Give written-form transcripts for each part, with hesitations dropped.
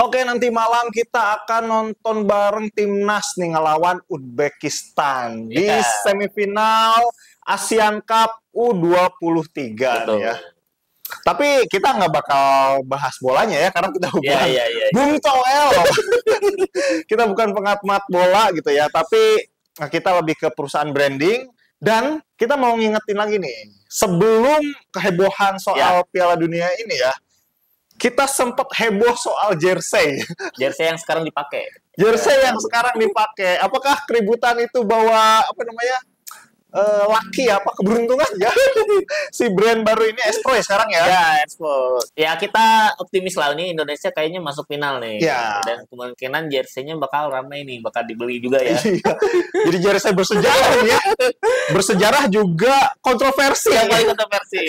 Oke, nanti malam kita akan nonton bareng timnas nih ngelawan Uzbekistan di Ya, semifinal ASEAN Cup U23 nih betul. ya. Tapi kita nggak bakal bahas bolanya ya, karena kita Ya, bukan ya, ya, Bung ya. Toel. Kita bukan pengamat bola gitu ya, tapi kita lebih ke perusahaan branding. Dan kita mau ngingetin lagi nih, sebelum kehebohan Ya, soal Piala Dunia ini ya, kita sempat heboh soal jersey. jersey yang sekarang dipakai. Jersey yang sekarang dipakai. Apakah keributan itu bawa apa namanya? Laki apa keberuntungan ya? Si brand baru ini Espro ya sekarang ya? Ya, Expo. Ya, kita optimis lah nih Indonesia kayaknya masuk final nih. Ya. Dan kemungkinan jersey-nya bakal ramai nih, bakal dibeli juga ya. Iya. Jadi jersey bersejarah nih ya. Bersejarah juga kontroversi. Yang paling kontroversi.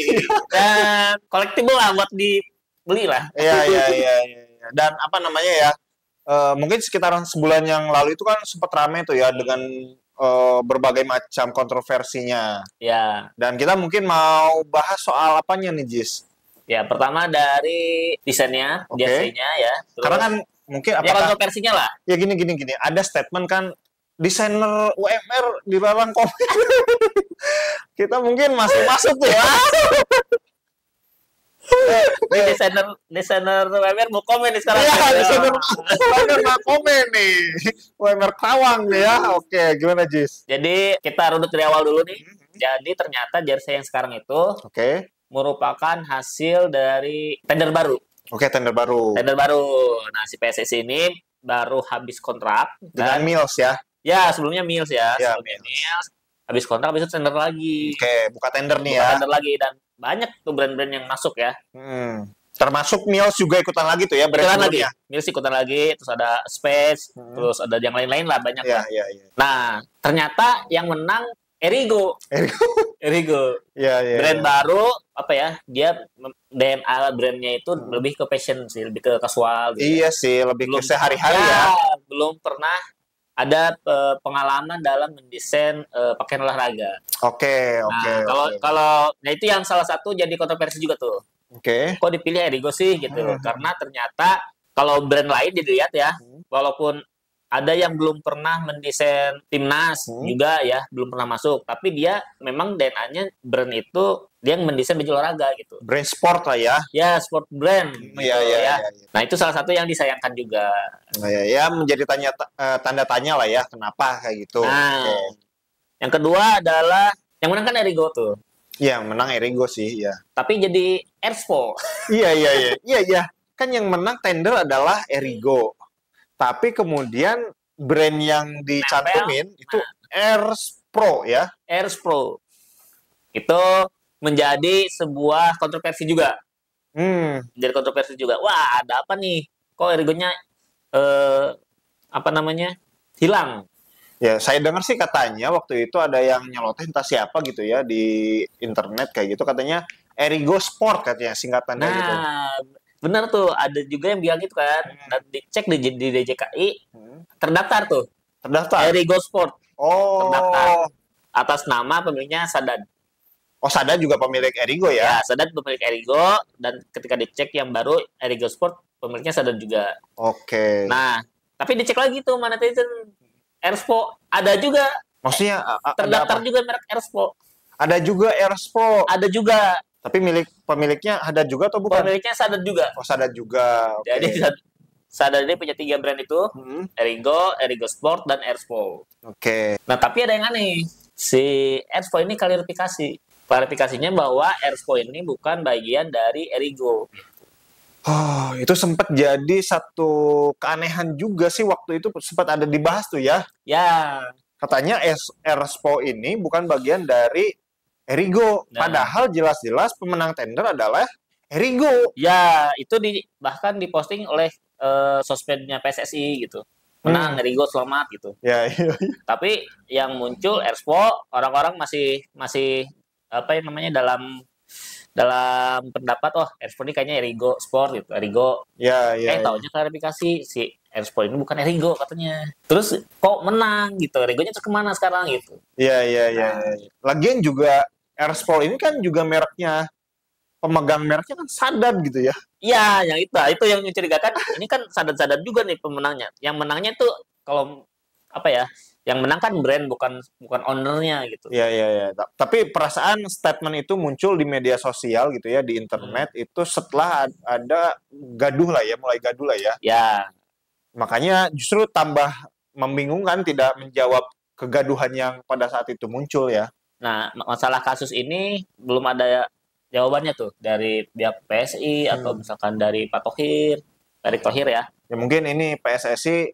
Dan collectible lah buat dibeli lah. Iya. Dan apa namanya ya? Mungkin sekitaran sebulan yang lalu itu kan sempat ramai tuh ya dengan berbagai macam kontroversinya. Ya, Dan kita mungkin mau bahas soal apanya nih, Jis? ya pertama dari desainnya, Oke. jersey-nya ya. Terus, Karena kan mungkin ya apakah kontroversinya lah. ya gini. Ada statement kan desainer UMR dilarang komen. Kita mungkin masih masuk tuh ya. Ini desainer WMR mau komen nih sekarang. Iya, desainer UMR mau komen nih. UMR Karawang nih ya. Oke, gimana Jis? Jadi kita runut dari awal dulu nih. Jadi ternyata jersey yang sekarang itu Oke. merupakan hasil dari tender baru. Oke, tender baru. Tender baru. Nah, si PSSI ini baru habis kontrak Dengan dan Mills ya. ya sebelumnya Mills ya, Ya, sebelumnya Mills habis kontrak habis itu tender lagi. Oke, buka tender nih Buka ya. tender lagi dan banyak tuh brand-brand yang masuk ya. Termasuk Mills juga ikutan lagi tuh ya brand Ikutan lagi. sebelumnya. Mills ikutan lagi, terus ada Space, terus ada yang lain-lain lah banyak lah. Iya. Nah, ternyata yang menang Erigo. Erigo. Iya. Brand baru apa ya? Dia DNA brandnya itu lebih ke fashion sih, lebih ke casual gitu. Iya sih, lebih ke sehari-hari ya. Belum pernah ada pengalaman dalam mendesain pakaian olahraga. Oke. Kalau nah itu yang salah satu jadi kontroversi juga tuh. Oke. Kok dipilih Erigo sih gitu? Karena ternyata kalau brand lain dilihat ya, walaupun ada yang belum pernah mendesain timnas juga ya, belum pernah masuk. Tapi dia memang DNA-nya brand itu dia yang mendesain baju olahraga gitu. Brand sport lah ya. Ya, sport brand. Gitu, Iya. Nah, itu salah satu yang disayangkan juga. Ya, menjadi tanda tanya lah ya, kenapa kayak gitu. Nah, Oke. yang kedua adalah yang menang kan Erigo tuh. Iya, menang Erigo sih, ya. Tapi jadi Erspo. Iya. Kan yang menang tender adalah Erigo. Tapi kemudian brand yang dicantumin itu Airs Pro ya. Airs Pro. Itu menjadi sebuah kontroversi juga. Jadi kontroversi juga. Wah, ada apa nih? Kok Erigonya hilang? Ya, saya dengar sih katanya waktu itu ada yang nyelotin entah siapa gitu ya di internet kayak gitu, katanya Erigo Sport katanya singkatannya gitu. Benar tuh, ada juga yang bilang gitu kan. Dan dicek di DJKI, terdaftar tuh. Terdaftar? Erigo Sport. Oh. Terdaftar. Atas nama pemiliknya Sadad. Oh, Sadad juga pemilik Erigo ya? Ya, Sadad pemilik Erigo. Dan ketika dicek yang baru, Erigo Sport, pemiliknya Sadad juga. Oke. Nah, tapi dicek lagi tuh, mana netizen. Erspo, ada juga. Maksudnya terdaftar juga merek Erspo. Ada juga Erspo. Ada juga. Tapi pemiliknya Hadad juga atau bukan? Pemiliknya Sadad juga. Oh, Sadad juga. Okay. Jadi Sadad ini punya 3 brand itu, Erigo Sport, dan Erspo. Oke. Nah, tapi ada yang aneh. Si Erspo ini klarifikasi. Klarifikasinya bahwa Erspo ini bukan bagian dari Erigo. Oh, itu sempat jadi satu keanehan juga sih waktu itu, sempat ada dibahas tuh ya. Ya. Katanya Erspo ini bukan bagian dari Erigo. Nah. Padahal jelas-jelas pemenang tender adalah Erigo. Ya, itu bahkan diposting oleh sosmednya PSSI gitu. Menang Erigo, selamat gitu. Ya. Tapi yang muncul Erspo, orang-orang masih apa namanya dalam pendapat, Erspo ini kayaknya Erigo Sport gitu, Erigo. Ya. Taunya klarifikasi si Erspo ini bukan Erigo katanya. Terus kok menang gitu, Erigonya terus kemana sekarang gitu. Iya. Lagian juga Erspo ini kan juga mereknya pemegang mereknya kan Sadat gitu ya. Iya, yang itu yang mencurigakan. Ini kan Sadat-Sadat juga nih pemenangnya. Yang menangnya tuh kalau apa ya? Yang menang kan brand bukan ownernya gitu. Iya, iya, iya. Tapi perasaan statement itu muncul di media sosial gitu ya, di internet itu setelah ada gaduh lah ya, mulai gaduh lah ya. Ya, Makanya justru tambah membingungkan tidak menjawab kegaduhan yang pada saat itu muncul ya. nah masalah kasus ini belum ada jawabannya tuh dari pihak PSI atau misalkan dari Pak Thohir, Erick Thohir ya. Ya mungkin ini PSSI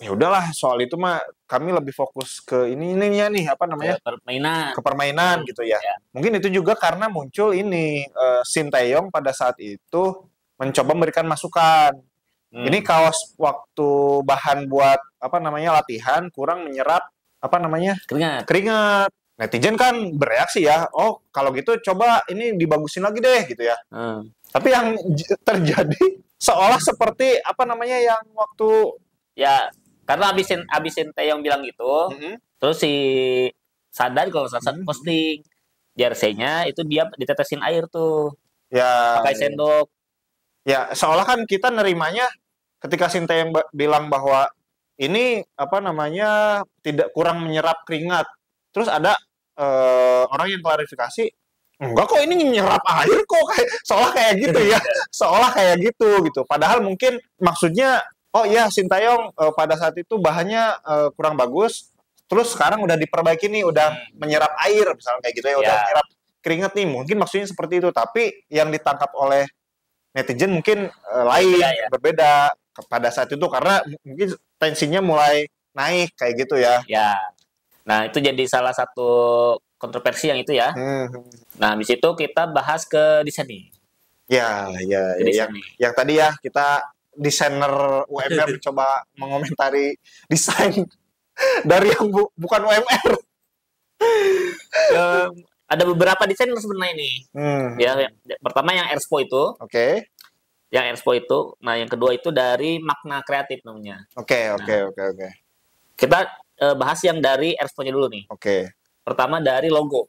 ya udahlah soal itu mah kami lebih fokus ke ininya nih apa namanya? Permainan. Ke permainan gitu ya. Ya. Mungkin itu juga karena muncul ini Sinteyong pada saat itu mencoba memberikan masukan. Ini kaos waktu bahan buat apa namanya latihan kurang menyerap apa namanya keringat. Netizen kan bereaksi ya, oh kalau gitu coba ini dibagusin lagi deh gitu ya. Tapi yang terjadi seolah seperti apa namanya yang waktu ya karena abisin Taeyong bilang gitu, terus si Sadar kalau saat posting jersey-nya itu dia ditetesin air tuh, ya pakai sendok. Ya seolah kan kita nerimanya ketika Sinteyong bilang bahwa ini apa namanya tidak kurang menyerap keringat. Terus ada orang yang klarifikasi, enggak kok ini menyerap air kok kayak seolah kayak gitu ya. Seolah kayak gitu. Padahal mungkin maksudnya oh iya Sinteyong pada saat itu bahannya kurang bagus. Terus sekarang udah diperbaiki nih, udah menyerap air misalnya kayak gitu ya, udah menyerap keringat nih. Mungkin maksudnya seperti itu, tapi yang ditangkap oleh netizen mungkin lain, berbeda pada saat itu karena mungkin tensinya mulai naik kayak gitu ya. Ya. Nah, itu jadi salah satu kontroversi yang itu ya. Nah, habis itu kita bahas ke desain nih. Ya. Yang tadi ya kita desainer UMR mencoba mengomentari desain dari yang bukan UMR. Ada beberapa desain sebenarnya ini. Ya, pertama yang Erspo itu. Oke. Yang Erspo itu. Nah, yang kedua itu dari Makna Kreatif namanya. Oke. Kita bahas yang dari Erspo-nya dulu nih. Oke. Pertama dari logo.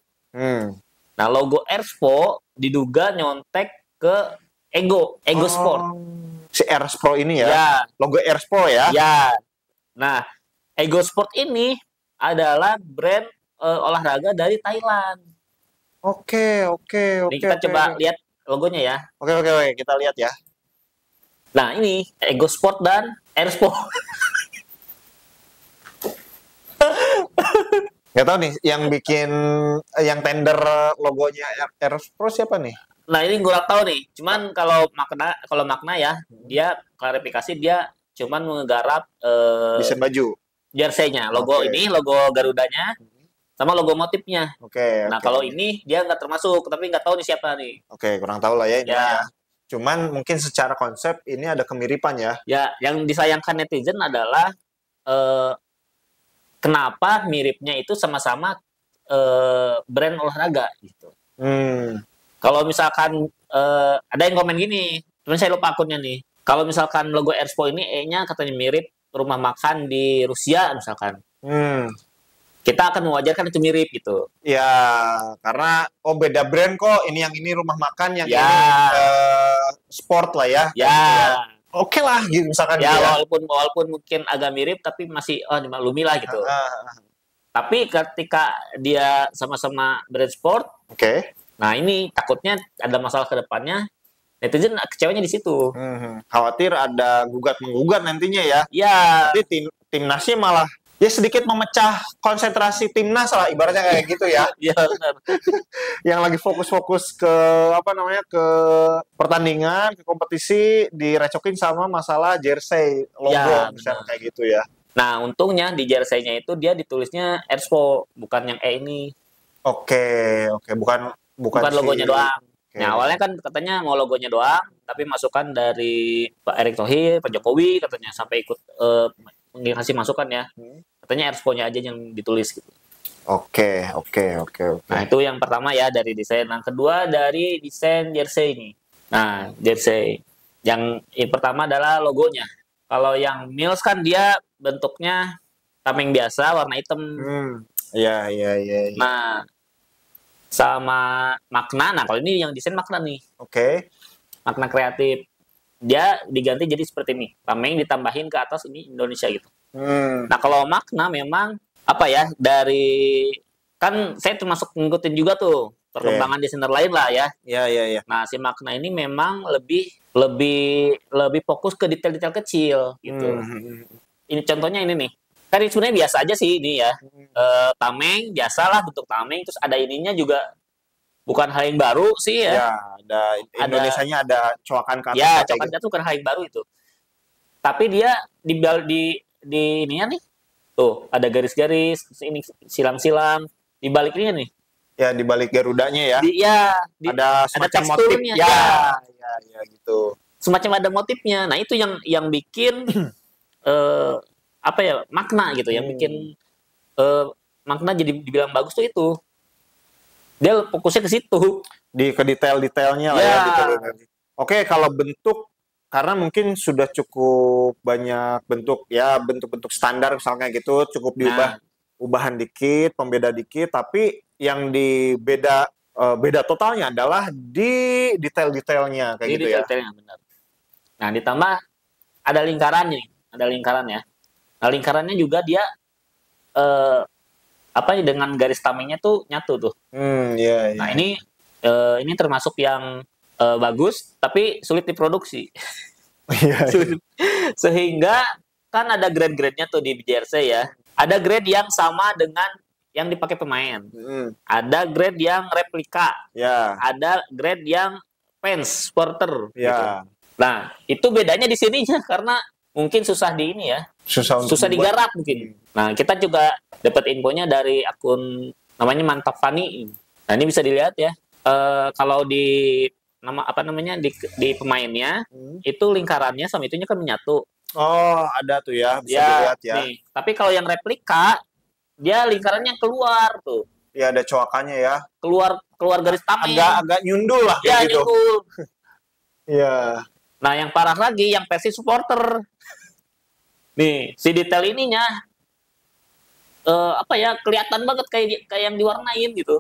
Nah, logo Erspo diduga nyontek ke Ego Sport. Si Erspo ini ya? Ya. Logo Erspo ya? Ya. Nah, Ego Sport ini adalah brand olahraga dari Thailand. Oke. Ini kita coba lihat logonya ya. Oke, kita lihat ya. Nah, ini Ego Sport dan Erspo. Nggak tahu nih, yang bikin, yang tender logonya Erspo siapa nih? Nah, ini gue tahu nih. Cuman kalau makna ya, dia klarifikasi dia cuman menggarap desain baju. Jersey-nya, logo ini, logo Garudanya, sama logo motifnya. Nah, kalau ini dia nggak termasuk, tapi nggak tahu nih siapa nih. Oke, kurang tahu lah ya ini ya. Cuman mungkin secara konsep ini ada kemiripan ya. Ya, yang disayangkan netizen adalah kenapa miripnya itu sama-sama brand olahraga gitu. Kalau misalkan ada yang komen gini, cuman saya lupa akunnya nih. Kalau misalkan logo Erspo ini E-nya katanya mirip rumah makan di Rusia misalkan. Kita akan mewajarkan itu mirip gitu. Ya, karena beda brand kok. Ini yang ini rumah makan, yang ini sport lah ya. Ya. Oke lah gitu misalkan. Ya, walaupun mungkin agak mirip tapi masih dimaklumi lah gitu. Tapi ketika dia sama-sama brand sport, nah ini takutnya ada masalah ke depannya. Netizen kecewanya di situ. Khawatir ada gugat-menggugat nantinya ya. Iya. Tapi timnasnya malah ya sedikit memecah konsentrasi timnas lah ibaratnya kayak gitu ya. Iya benar. Yang lagi fokus-fokus ke apa namanya ke pertandingan, ke kompetisi direcokin sama masalah jersey, logo misalnya kayak gitu ya. Nah, untungnya di jersey-nya itu dia ditulisnya Erspo, bukan yang E ini. Oke, bukan logonya doang. Nah, awalnya kan katanya mau logonya doang, tapi masukan dari Pak Erick Thohir, Pak Jokowi katanya sampai ikut ngasih masukan ya. Katanya Erspo-nya aja yang ditulis gitu. Oke. Nah, itu yang pertama ya dari desain. Yang kedua dari desain jersey ini. Nah, jersey. Yang pertama adalah logonya. Kalau yang Mills kan dia bentuknya tameng biasa, warna hitam. Iya. Nah, sama makna. Nah, kalau ini yang desain makna nih, Oke. makna kreatif. Dia diganti jadi seperti ini. Tameng ditambahin ke atas ini Indonesia gitu. Nah, kalau makna memang apa ya, dari kan saya termasuk ngikutin juga tuh perkembangan desainer lain lah ya. Iya. Nah, si makna ini memang lebih fokus ke detail-detail kecil gitu. Ini contohnya ini nih. Kan ini sebenarnya biasa aja sih ini ya. Tameng biasalah bentuk tameng, terus ada ininya juga bukan hal yang baru sih ya. Ya, ada Indonesianya ada coakan ke atas. Ya, kayak coakan gitu. itu kan hal yang baru itu. Tapi dia di ininya nih. Tuh, ada garis-garis, ini silang-silang di balik ini nih. Ya, di balik Garudanya ya. Ada Ada semacam motif. teksturnya. Ya gitu. Semacam ada motifnya. Nah, itu yang bikin apa ya, makna gitu, yang bikin makna jadi dibilang bagus tuh itu. Dia fokusnya ke situ. Ke detail-detailnya lah ya. Oke, kalau bentuk, karena mungkin sudah cukup banyak bentuk ya, bentuk-bentuk standar misalnya gitu, cukup ubahan dikit, pembeda dikit, tapi yang beda totalnya adalah di detail-detailnya kayak gitu ya. Detailnya benar. Nah, ditambah ada lingkarannya. Nah, lingkarannya juga dia dengan garis tamengnya tuh nyatu tuh. Iya. Nah, ini termasuk yang bagus tapi sulit diproduksi. Sehingga kan ada grade-grade-nya tuh di jersey ya. Ada grade yang sama dengan yang dipakai pemain. Ada grade yang replika. Ada grade yang fans supporter gitu. Nah, itu bedanya di sininya karena mungkin susah di ini ya. Susah digarap mungkin. Nah, kita juga dapat infonya dari akun namanya Mantap Fani. Nah, ini bisa dilihat ya. Kalau di di pemainnya itu lingkarannya sama itunya kan menyatu. Oh, ada tuh ya, bisa dilihat ya. Nih. Tapi kalau yang replika dia lingkarannya keluar tuh. Ya, ada coakannya ya. Keluar garis tameng. Agak nyundul lah ya, gitu. Nyundul. Iya. Nah, yang parah lagi yang versi supporter. Nih, si detail ininya kelihatan banget kayak yang diwarnain gitu.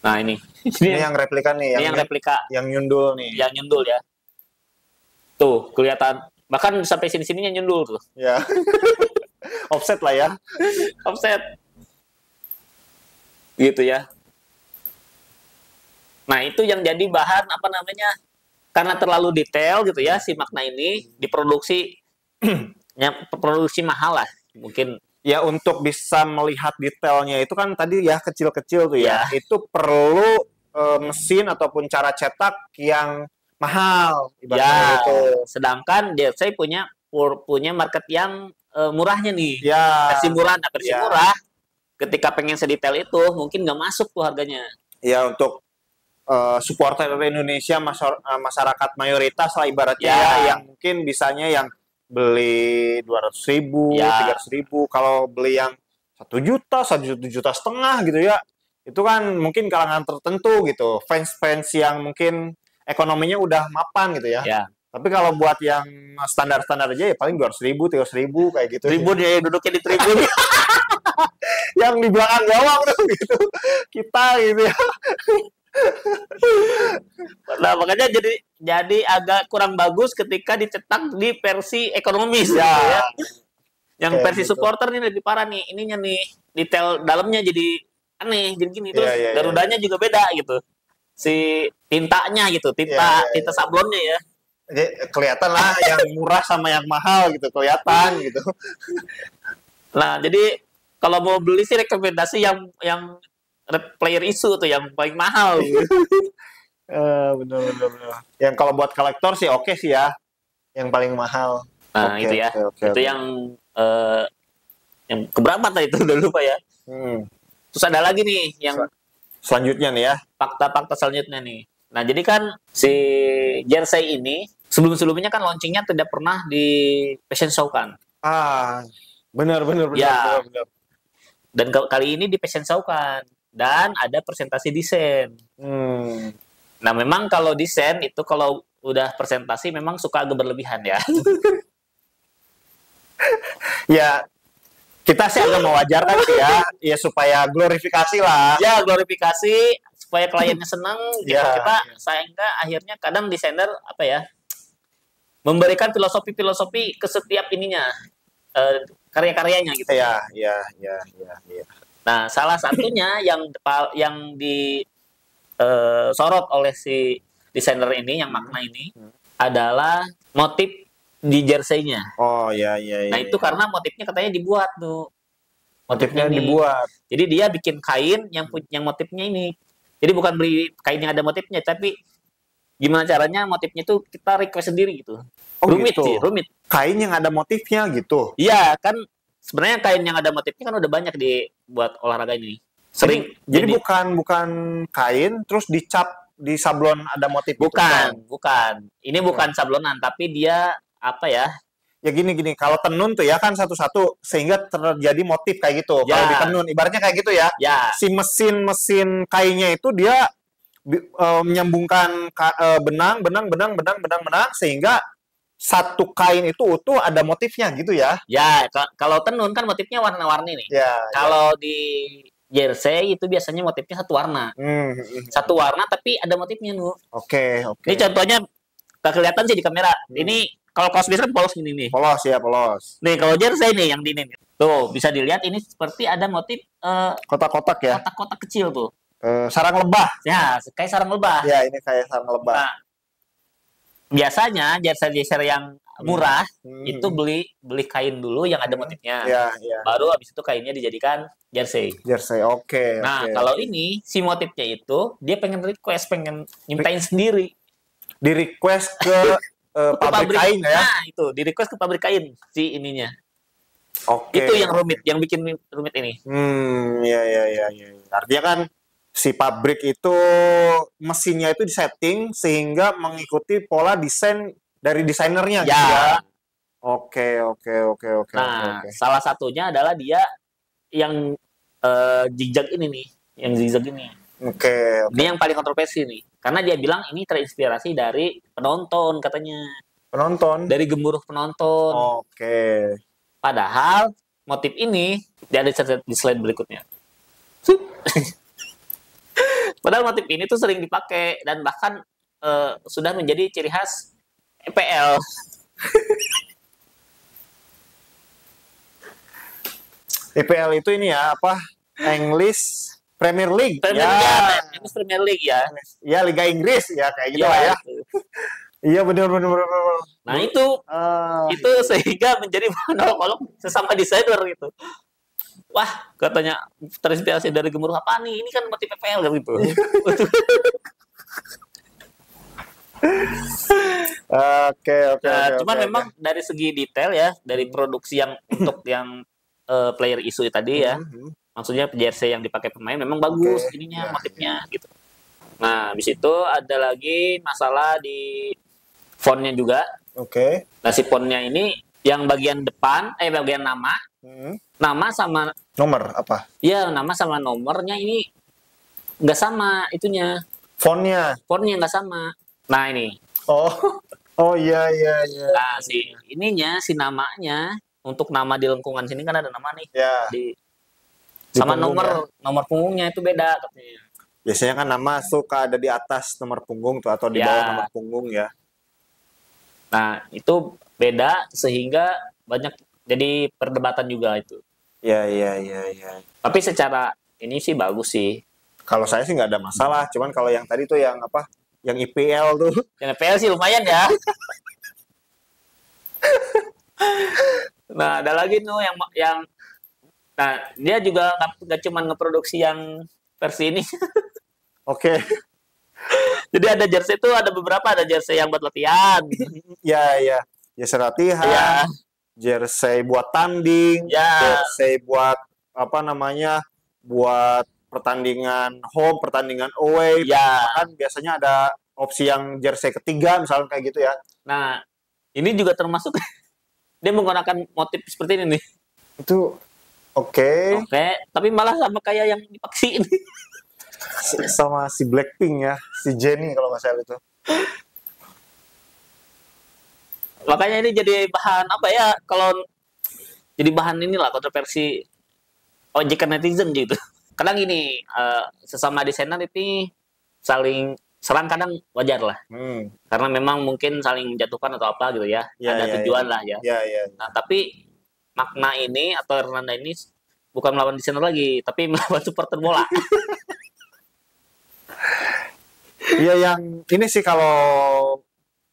Nah, ini yang replika nih, yang replika, yang nyundul nih. Yang nyundul ya. Tuh, kelihatan. Bahkan sampai sini-sininya nyundul tuh. Ya. Offset lah ya. Offset. Gitu ya. Nah, itu yang jadi bahan karena terlalu detail gitu ya si makna ini diproduksi produksi mahal lah mungkin. Ya, untuk bisa melihat detailnya itu kan tadi ya kecil-kecil tuh ya. Itu perlu mesin ataupun cara cetak yang mahal ibaratnya itu. Sedangkan saya punya market yang murahnya nih. Versi murah, murah. Ketika pengen sedetail itu mungkin nggak masuk tuh harganya. Ya, untuk supporter Indonesia, masyarakat mayoritas lah ibaratnya yang mungkin bisanya yang beli 200.000, 300.000. Kalau beli yang 1 juta, 1,5 juta gitu ya, itu kan mungkin kalangan tertentu gitu, fans yang mungkin ekonominya udah mapan gitu ya. Tapi kalau buat yang standar-standar aja ya paling 200.000, 300.000 kayak gitu. Tribun ya, duduknya di tribun. Yang di belakang gawang tuh gitu. Kita gitu ya. Nah, makanya jadi agak kurang bagus ketika dicetak di versi ekonomis gitu ya. Yang versi supporter ini lebih parah nih, ininya nih, detail dalamnya jadi aneh, jadi gini terus Garudanya juga beda gitu. Si tintanya gitu, tinta sablonnya ya. Jadi kelihatan lah yang murah sama yang mahal gitu, kelihatan gitu. Nah, jadi kalau mau beli sih rekomendasi yang player isu tuh yang paling mahal. Bener. Yang kalau buat kolektor sih oke sih ya, yang paling mahal. Nah, itu ya. Itu yang keberapa tadi itu udah lupa ya. Terus ada lagi nih yang selanjutnya nih ya. Fakta-fakta selanjutnya nih. Nah, jadi kan si jersey ini sebelum-sebelumnya kan launchingnya tidak pernah di fashion show kan. Benar. Ya. Dan kali ini di fashion show kan. Dan ada presentasi desain. Nah, memang kalau desain itu kalau udah presentasi memang suka agak berlebihan ya. Ya, Kita sih agak mewajarkan sih ya supaya glorifikasi lah. Ya, glorifikasi supaya kliennya senang gitu. Ya, Kita sehingga akhirnya kadang desainer apa ya, memberikan filosofi-filosofi ke setiap ininya, karya-karyanya gitu. Ya. Nah, salah satunya yang disorot oleh si desainer ini, yang makna ini adalah motif di jersey-nya. Oh ya. Nah, itu karena motifnya katanya dibuat tuh. Motifnya ini. dibuat. Jadi dia bikin kain yang motifnya ini. Jadi bukan beli kain yang ada motifnya, tapi gimana caranya motifnya itu kita request sendiri gitu. Oh, rumit gitu. sih, rumit. Kain yang ada motifnya gitu. Iya, kan sebenarnya kain yang ada motifnya kan udah banyak buat olahraga ini. Sering. Jadi bukan kain terus dicap di sablon ada motif Bukan, gitu, bukan. Ini bukan sablonan, tapi dia apa ya? Ya gini. Kalau tenun tuh ya kan satu-satu sehingga terjadi motif kayak gitu. Ya. Kalau di tenun ibaratnya kayak gitu ya. Ya. Si mesin kainnya itu dia menyambungkan benang sehingga satu kain itu utuh ada motifnya gitu ya. Ya, kalau tenun kan motifnya warna-warni nih. Ya. Kalau di jersey itu biasanya motifnya satu warna. Satu warna tapi ada motifnya, Nu. Oke. Ini contohnya tak kelihatan sih di kamera. Ini kalau kaos biasa kan polos gini nih. Polos. Nih, kalau jersey nih yang di ini. Tuh, bisa dilihat ini seperti ada motif kotak-kotak ya. Kotak-kotak kecil tuh. Sarang lebah. Ya, kayak sarang lebah. Ya, ini kayak sarang lebah. Nah, biasanya jersey-jersey yang murah itu beli kain dulu yang ada motifnya. Ya. Baru habis itu kainnya dijadikan jersey. Oke. Nah, kalau ini si motifnya itu dia pengen request, pengen nyiptain sendiri. Di request ke pabrik kain ya. Nah, itu di request ke pabrik kain si ininya. Oke. Itu yang rumit, yang bikin rumit ini. Ya. Artinya kan si pabrik itu mesinnya itu disetting sehingga mengikuti pola desain dari desainernya gitu ya. Oke. Nah, salah satunya adalah dia yang zigzag ini nih, yang zigzag ini. Oke. Ini yang paling kontroversi nih, karena dia bilang ini terinspirasi dari penonton katanya. Penonton? Dari gemuruh penonton. Oke. Padahal motif ini dia ada di slide berikutnya. Padahal motif ini tuh sering dipakai dan bahkan sudah menjadi ciri khas EPL. EPL itu ini ya apa? English Premier League. English Premier League ya. Ya, Liga Inggris ya kayak gitu lah ya. Iya benar. Nah itu sehingga menjadi monolog sesama desainer gitu. Wah, katanya terinspirasi dari gemuruh apa nih? Ini kan motif PPL gitu. Oke. Cuman memang dari segi detail ya, dari produksi yang untuk yang player isu tadi ya, maksudnya jersey yang dipakai pemain memang bagus ininya motifnya gitu. Nah, habis itu ada lagi masalah di fontnya juga. Oke. Nah, si fontnya ini yang bagian depan, bagian nama, nama sama nomor apa? Iya, nama sama nomornya ini nggak sama itunya. Fontnya nggak sama. Nah ini. Oh iya. Nah si namanya untuk nama di lengkungan sini kan ada nama nih. Ya. Sama nomor punggungnya itu beda katanya. Biasanya kan nama suka ada di atas nomor punggung tuh atau di bawah nomor punggung ya. Nah itu beda sehingga banyak jadi perdebatan juga itu. Iya. Tapi secara ini sih bagus sih. Kalau saya sih nggak ada masalah. Cuman kalau yang tadi tuh yang apa? Yang IPL tuh. Yang IPL sih lumayan ya. Nah ada lagi tuh yang nah dia juga nggak cuma ngeproduksi yang versi ini. Oke. Jadi ada jersey itu ada beberapa, ada jersey yang buat latihan. Iya. Jersey latihan. Ya. Jersey buat tanding. Ya. Jersey buat apa namanya? Buat pertandingan home, pertandingan away. Ya. Kan biasanya ada opsi yang jersey ketiga misalnya kayak gitu ya. Nah, ini juga termasuk dia menggunakan motif seperti ini nih. Itu oke, tapi malah sama kayak yang dipakai ini. Sama si Blackpink ya, si Jennie kalau nggak salah itu. Makanya ini jadi bahan apa ya, kalau jadi bahan inilah kontroversi ojekan netizen gitu. Kadang gini, sesama desainer ini saling serang kadang wajar lah. Karena memang mungkin saling menjatuhkan atau apa gitu ya. Ada tujuan lah ya. Nah, tapi makna ini atau Hernanda ini bukan melawan desainer lagi, tapi melawan supporter bola. Iya, yang ini sih kalau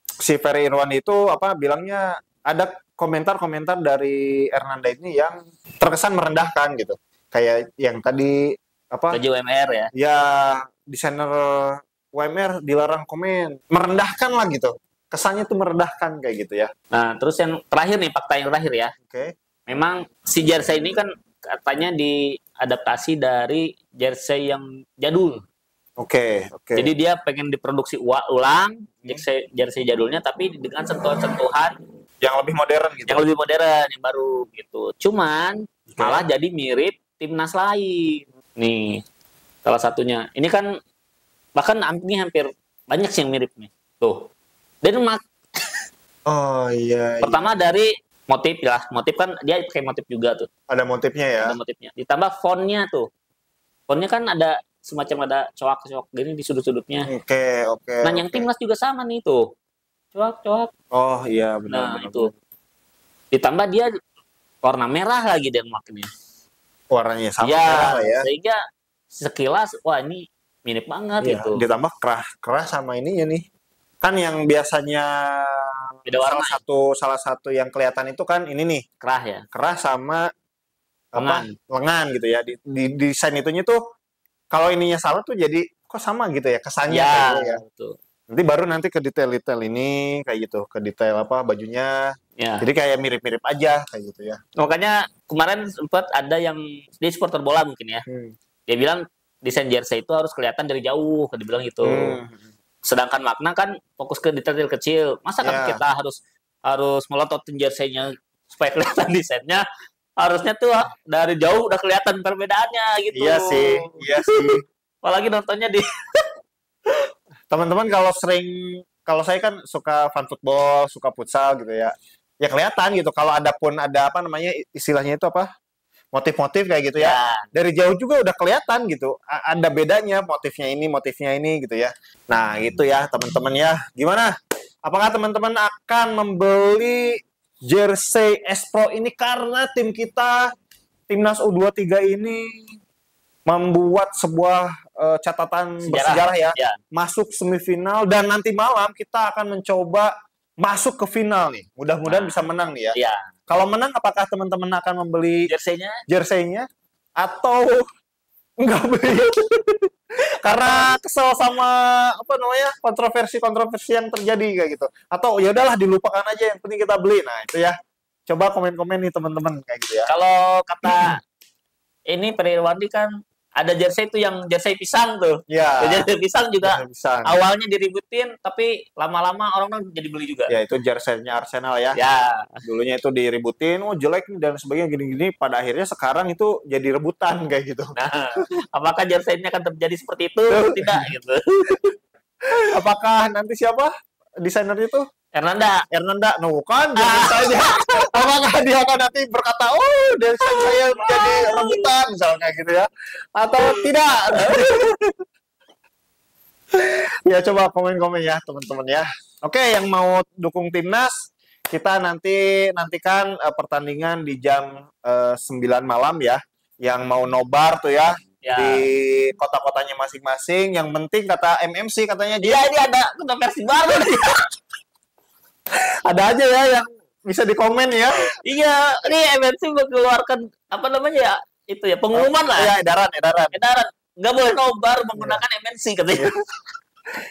si Ferry Irwan itu bilangnya ada komentar-komentar dari Hernanda ini yang terkesan merendahkan gitu. Kayak yang tadi baju UMR ya. Ya, desainer UMR dilarang komen. Merendahkan lah gitu. Kesannya tuh merendahkan kayak gitu ya. Nah, terus yang terakhir nih, fakta yang terakhir ya. Oke. Memang si jersey ini kan katanya diadaptasi dari jersey yang jadul. Oke. Jadi dia pengen diproduksi ulang jersey jadulnya, tapi dengan sentuhan-sentuhan yang lebih modern gitu. Yang lebih modern, yang baru gitu. Cuman malah jadi mirip timnas lain. Nih, salah satunya. Ini kan bahkan ini hampir banyak sih yang mirip nih. Tuh. Denmark. Oh iya. Pertama dari motif lah. Motif kan dia pakai motif juga tuh. Ada motifnya ya. Ada motifnya. Ditambah fontnya tuh. Fontnya kan ada semacam ada coak-coak gini di sudut-sudutnya. Oke. Nah, yang timnas juga sama nih tuh. Coak-coak. Oh iya, benar. Nah, itu. Ditambah dia warna merah lagi Denmark ini. Warnanya sama merah ya. Sehingga sekilas wah ini mirip banget gitu. Ditambah kerah sama ininya nih. Kan yang biasanya beda warna. Salah satu yang kelihatan itu kan ini nih, kerah ya. Kerah sama lengan gitu ya. Di desain itunya tuh kalau ininya salah tuh jadi kok sama gitu ya kesannya kayak gitu ya. Betul. Nanti ke detail-detail ini kayak gitu, ke detail bajunya. Ya. Jadi kayak mirip-mirip aja kayak gitu ya. Makanya kemarin sempat ada yang dia supporter bola mungkin ya. Dia bilang desain jersey itu harus kelihatan dari jauh, dia bilang gitu. Sedangkan makna kan fokus ke detail kecil. Masa kan kita harus melototin jersey-nya supaya kelihatan desainnya? Harusnya tuh dari jauh udah kelihatan perbedaannya gitu. Iya sih. Apalagi nontonnya di teman-teman kalau saya kan suka fan football, suka futsal gitu ya. Ya kelihatan gitu kalau ada istilahnya itu motif-motif kayak gitu ya. Dari jauh juga udah kelihatan gitu. Ada bedanya motifnya ini gitu ya. Nah, gitu ya teman-teman ya. Gimana? Apakah teman-teman akan membeli jersey S-Pro ini karena tim kita Timnas U23 ini membuat sebuah catatan bersejarah ya. Masuk semifinal dan nanti malam kita akan mencoba masuk ke final nih. Mudah-mudahan bisa menang nih ya. Kalau menang, apakah teman-teman akan membeli jersey-nya atau enggak beli? Karena kesel sama kontroversi yang terjadi kayak gitu. Atau ya udahlah dilupakan aja, yang penting kita beli. Nah, itu ya. Coba komen-komen nih teman-teman kayak gitu ya. Kalau kata ini Periwandi kan ada jersey itu yang jersey pisang tuh. Ya. Jersey pisang juga awalnya diributin, tapi lama-lama orang jadi beli juga. Ya, itu jersey-nya Arsenal ya. Dulunya itu diributin, jelek dan sebagainya gini-gini. Pada akhirnya sekarang itu jadi rebutan kayak gitu. Nah, apakah jersey-nya akan terjadi seperti itu? Tidak gitu. Apakah nanti siapa desainer itu? Hernanda, no kan saja. Apakah dia akan nanti berkata, desain saya jadi rebutan misalnya kayak gitu ya, atau tidak? Ya coba komen-komen ya teman-teman ya. Oke, yang mau dukung timnas, kita nantikan pertandingan di jam 9 malam ya. Yang mau nobar tuh ya. Di kota-kotanya masing-masing. Yang penting kata MMC katanya dia ini ada versi baru nih. Ada aja ya yang bisa dikomen ya. Iya, ini MNC mengeluarkan itu ya pengumuman lah. Ya, edaran. Nggak boleh nobar menggunakan MNC katanya.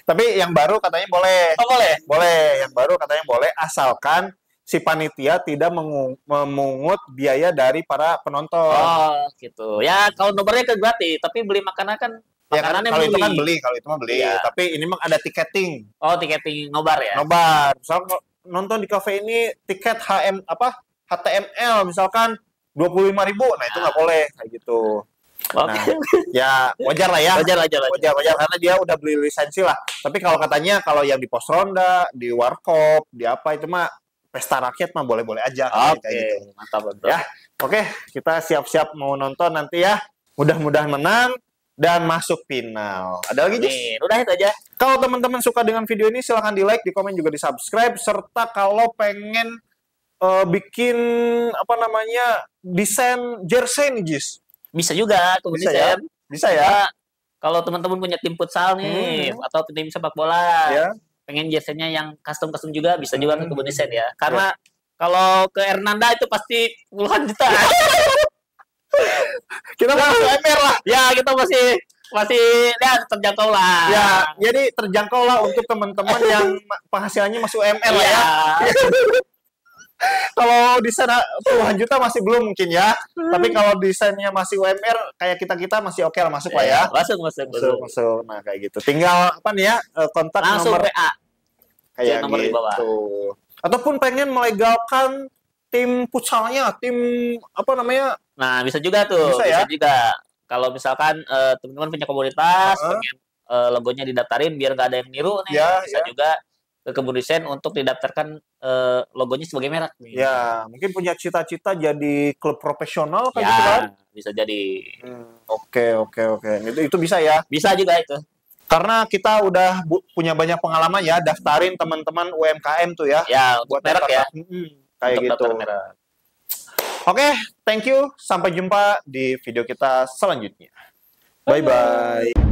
Tapi yang baru katanya boleh. Oh, boleh. Boleh, yang baru katanya boleh asalkan si panitia tidak memungut biaya dari para penonton. Oh, gitu. Ya, kalau nobarnya kan gratis, tapi beli makanan kan makanannya kalau itu kan beli, kalau itu mah beli. Tapi ini mah ada tiketing. Oh, tiketing nobar ya? Nobar. Misalnya nonton di kafe ini tiket HTML misalkan 25.000. Nah, itu nggak boleh kayak gitu. Nah, ya wajar lah ya. Wajar karena dia udah beli lisensi lah. Tapi kalau katanya kalau yang di pos ronda, di warkop, di apa itu mah pesta rakyat mah boleh-boleh aja Oke, kayak gitu. mantap betul. Ya, oke, kita siap-siap mau nonton nanti ya. Mudah-mudahan menang dan masuk final. Ada lagi, Jis? Amin. Udah itu aja. Kalau teman-teman suka dengan video ini, silahkan di-like, di-komen, juga di-subscribe. Serta kalau pengen bikin apa namanya desain jersey nih, Jis. Bisa juga tuh Bisa ya? desain. Bisa ya? Kalau teman-teman punya tim futsal nih atau tim sepak bola, Ya. pengen jersey-nya yang custom-custom juga bisa juga ke Kebun Desain ya. Karena kalau ke Hernanda itu pasti puluhan juta. Kita masuk MR lah. Ya, kita masih ya terjangkau lah. Ya, jadi terjangkau lah untuk teman-teman yang penghasilannya masuk UMR lah ya. Kalau desain puluhan juta masih belum mungkin ya. Tapi kalau desainnya masih UMR kayak kita masih oke lah, masuk lah ya. Masuk. Nah, kayak gitu. Tinggal apa nih ya? Kontak Langsung nomor PA. kayak nomor di bawah. gitu. Ataupun pengen melegalkan tim futsalnya, tim apa namanya? Nah, bisa juga tuh. Bisa ya? juga. Kalau misalkan teman-teman punya komunitas, pengen logonya didaftarin biar nggak ada yang niru nih, bisa juga ke Kebun Desain untuk didaftarkan logonya sebagai merek nih. Ya, mungkin punya cita-cita jadi klub profesional kan Ya, gitu kan? bisa jadi. Oke. Itu bisa ya. Bisa juga itu. Karena kita udah punya banyak pengalaman ya, daftarin teman-teman UMKM tuh ya. Ya, buat merek ya. Kayak Untuk gitu. daftar merek. Oke, thank you. Sampai jumpa di video kita selanjutnya. Bye-bye.